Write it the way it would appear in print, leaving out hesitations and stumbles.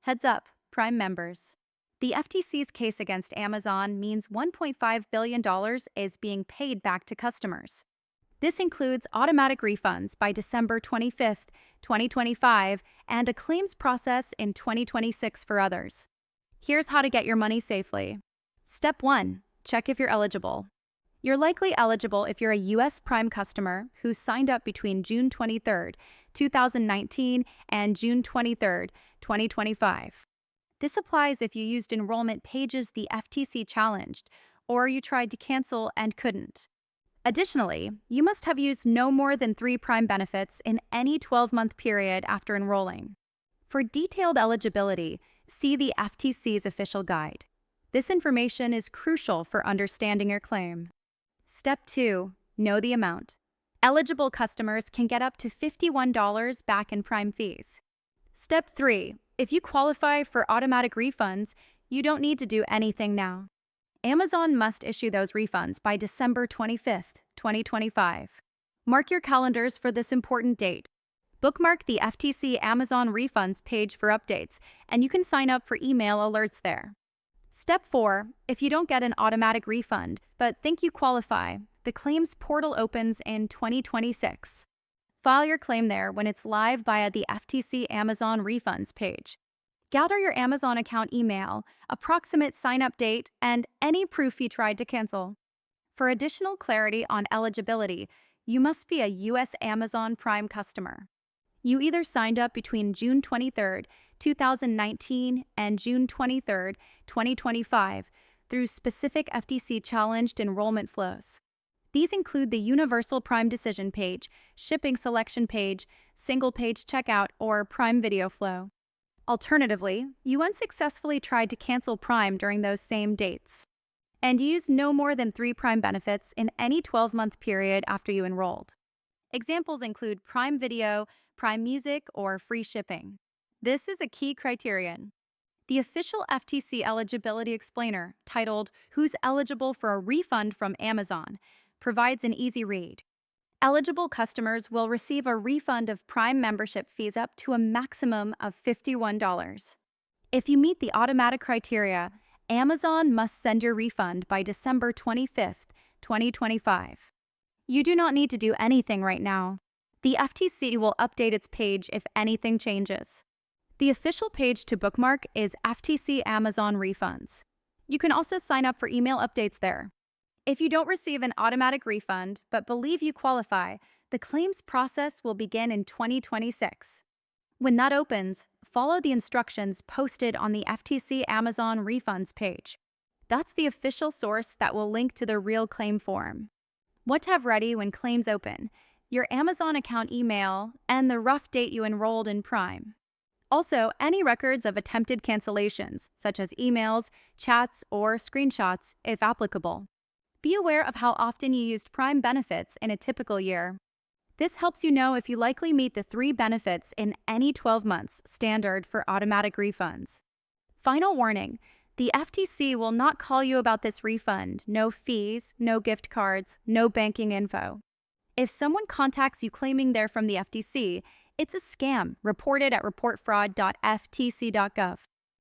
Heads up, Prime members. The FTC's case against Amazon means $1.5 billion is being paid back to customers. This includes automatic refunds by December 25th, 2025, and a claims process in 2026 for others. Here's how to get your money safely. Step 1. Check if you're eligible. You're likely eligible if you're a U.S. Prime customer who signed up between June 23, 2019 and June 23, 2025. This applies if you used enrollment pages the FTC challenged, or you tried to cancel and couldn't. Additionally, you must have used no more than 3 Prime benefits in any 12-month period after enrolling. For detailed eligibility, see the FTC's official guide. This information is crucial for understanding your claim. Step 2. Know the amount. Eligible customers can get up to $51 back in Prime fees. Step 3. If you qualify for automatic refunds, you don't need to do anything now. Amazon must issue those refunds by December 25th, 2025. Mark your calendars for this important date. Bookmark the FTC Amazon refunds page for updates, and you can sign up for email alerts there. Step 4. If you don't get an automatic refund but think you qualify, the claims portal opens in 2026. File your claim there when it's live via the FTC Amazon refunds page. Gather your Amazon account email, approximate sign-up date, and any proof you tried to cancel. For additional clarity on eligibility, you must be a U.S. Amazon Prime customer. You either signed up between June 23, 2019 and June 23, 2025 through specific FTC-challenged enrollment flows. These include the Universal Prime Decision page, Shipping Selection page, Single-Page Checkout, or Prime Video Flow. Alternatively, you unsuccessfully tried to cancel Prime during those same dates, and used no more than 3 Prime benefits in any 12-month period after you enrolled. Examples include Prime Video, Prime Music, or free shipping. This is a key criterion. The official FTC eligibility explainer, titled "Who's Eligible for a Refund from Amazon," provides an easy read. Eligible customers will receive a refund of Prime membership fees up to a maximum of $51. If you meet the automatic criteria, Amazon must send your refund by December 25th, 2025. You do not need to do anything right now. The FTC will update its page if anything changes. The official page to bookmark is FTC Amazon Refunds. You can also sign up for email updates there. If you don't receive an automatic refund but believe you qualify, the claims process will begin in 2026. When that opens, follow the instructions posted on the FTC Amazon Refunds page. That's the official source that will link to the real claim form. What to have ready when claims open: your Amazon account email, and the rough date you enrolled in Prime. Also, any records of attempted cancellations, such as emails, chats, or screenshots, if applicable. Be aware of how often you used Prime benefits in a typical year. This helps you know if you likely meet the 3 benefits in any 12 months standard for automatic refunds. Final warning: the FTC will not call you about this refund. No fees, no gift cards, no banking info. If someone contacts you claiming they're from the FTC, it's a scam. Report it at reportfraud.ftc.gov.